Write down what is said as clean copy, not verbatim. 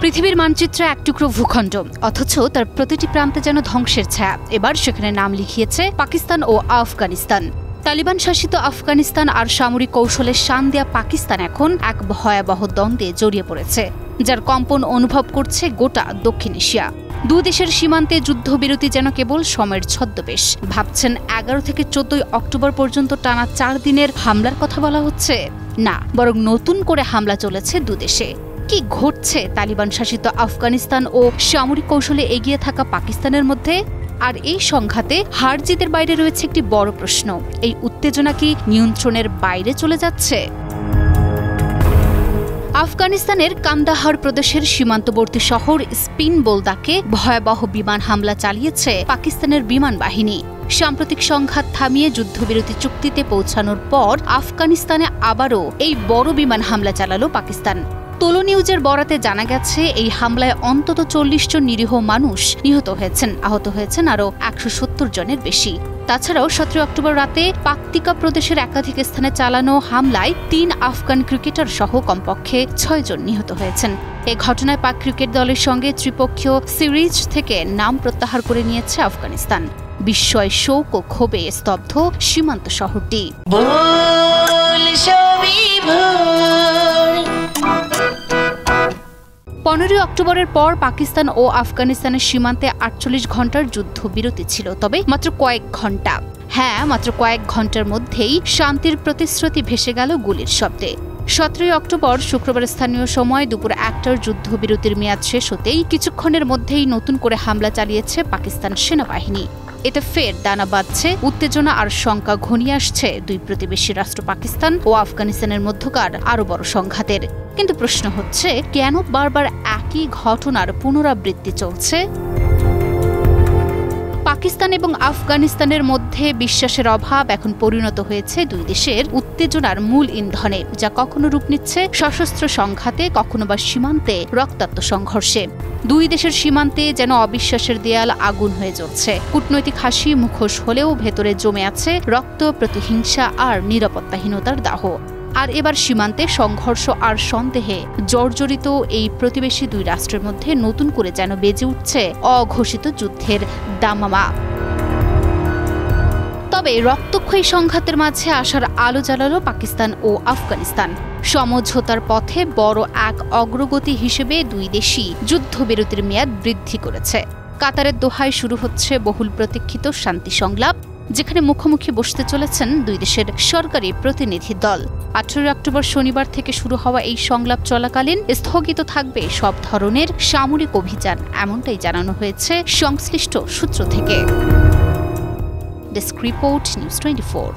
পৃথিবীর মানচিত্রে এক টুকরো ভূখণ্ড, অথচ তার প্রতিটি প্রান্তে যেন ধ্বংসের ছায়া। এবার সেখানে নাম লিখিয়েছে পাকিস্তান ও আফগানিস্তান। তালিবান শাসিত আফগানিস্তান আর সামরিক কৌশলের শান দেয়া পাকিস্তান এখন এক ভয়াবহ দ্বন্দ্বে জড়িয়ে পড়েছে, যার কম্পন অনুভব করছে গোটা দক্ষিণ এশিয়া। দুই দেশের সীমান্তে যুদ্ধবিরতি যেন কেবল সময়ের ছদ্মবেশ। ভাবছেন 11 থেকে 14 অক্টোবর পর্যন্ত টানা 4 দিনের হামলার কথা বলা হচ্ছে? না, বরং নতুন করে হামলা চলেছে দুদেশে। কি ঘটছে তালিবান শাসিত আফগানিস্তান ও সামরিক কৌশলে এগিয়ে থাকা পাকিস্তানের মধ্যে? আর এই সংঘাতে হার জিতের বাইরে রয়েছে একটি বড় প্রশ্ন, এই উত্তেজনা কি নিয়ন্ত্রণের বাইরে চলে যাচ্ছে? আফগানিস্তানের কান্দাহার প্রদেশের সীমান্তবর্তী শহর স্পিন বোলদাকে ভয়াবহ বিমান হামলা চালিয়েছে পাকিস্তানের বিমান বাহিনী। সাম্প্রতিক সংঘাত থামিয়ে যুদ্ধবিরতি চুক্তিতে পৌঁছানোর পর আফগানিস্তানে আবারও এই বড় বিমান হামলা চালালো পাকিস্তান। তোলো নিউজের বরাতে জানা গেছে, এই হামলায় অন্তত 40 জন নিরীহ মানুষ নিহত হয়েছেন, আহত হয়েছেন আরও 170 জনের বেশি। তাছাড়াও 17 অক্টোবর রাতে পাকতিকা প্রদেশের একাধিক স্থানে চালানো হামলায় 3 আফগান ক্রিকেটার সহ কমপক্ষে 6 জন নিহত হয়েছেন। এ ঘটনায় পাক ক্রিকেট দলের সঙ্গে ত্রিপক্ষীয় সিরিজ থেকে নাম প্রত্যাহার করে নিয়েছে আফগানিস্তান। বিস্ময়, শোক ও ক্ষোভে স্তব্ধ সীমান্ত শহরটি। 15 অক্টোবরের পর পাকিস্তান ও আফগানিস্তানের সীমান্তে 48 ঘণ্টার যুদ্ধবিরতি ছিল, তবে মাত্র কয়েক ঘণ্টা। হ্যাঁ, মাত্র কয়েক ঘণ্টার মধ্যেই শান্তির প্রতিশ্রুতি ভেসে গেল গুলির শব্দে। 17 অক্টোবর শুক্রবার স্থানীয় সময় দুপুর 1টার যুদ্ধবিরতির মেয়াদ শেষ হতেই কিছুক্ষণের মধ্যেই নতুন করে হামলা চালিয়েছে পাকিস্তান সেনাবাহিনী। এতে ফের দানা বাঁধছে উত্তেজনা আর শঙ্কা ঘনিয়ে আসছে দুই প্রতিবেশী রাষ্ট্র পাকিস্তান ও আফগানিস্তানের মধ্যকার আরও বড় সংঘাতের। কিন্তু প্রশ্ন হচ্ছে, কেন বারবার একই ঘটনার পুনরাবৃত্তি চলছে? পাকিস্তান এবং আফগানিস্তানের মধ্যে বিশ্বাসের অভাব এখন পরিণত হয়েছে দুই দেশের উত্তেজনার মূল ইন্ধনে, যা কখনো রূপ নিচ্ছে সশস্ত্র সংঘাতে, কখনো বা সীমান্তে রক্তাক্ত সংঘর্ষে। দুই দেশের সীমান্তে যেন অবিশ্বাসের দেয়াল আগুন হয়ে জ্বলছে। কূটনৈতিক হাসি মুখোশ হলেও ভেতরে জমে আছে রক্ত, প্রতিহিংসা আর নিরাপত্তাহীনতার দাহ। আর এবার সীমান্তে সংঘর্ষ আর সন্দেহে জর্জরিত এই প্রতিবেশী দুই রাষ্ট্রের মধ্যে নতুন করে যেন বেজে উঠছে অঘোষিত যুদ্ধের দামামা। তবে রক্তক্ষয়ী সংঘাতের মাঝে আসার আলো জ্বালালো পাকিস্তান ও আফগানিস্তান। সমঝোতার পথে বড় এক অগ্রগতি হিসেবে দুই দেশই যুদ্ধবিরতির মেয়াদ বৃদ্ধি করেছে। কাতারের দোহায় শুরু হচ্ছে বহুল প্রতীক্ষিত শান্তি সংলাপ, যেখানে মুখোমুখি বসতে চলেছেন দুই দেশের সরকারি প্রতিনিধি দল। 18 অক্টোবর শনিবার থেকে শুরু হওয়া এই সংলাপ চলাকালীন স্থগিত থাকবে সব ধরনের সামরিক অভিযান, এমনটাই জানানো হয়েছে সংশ্লিষ্ট সূত্র থেকে। Desk report, news 24।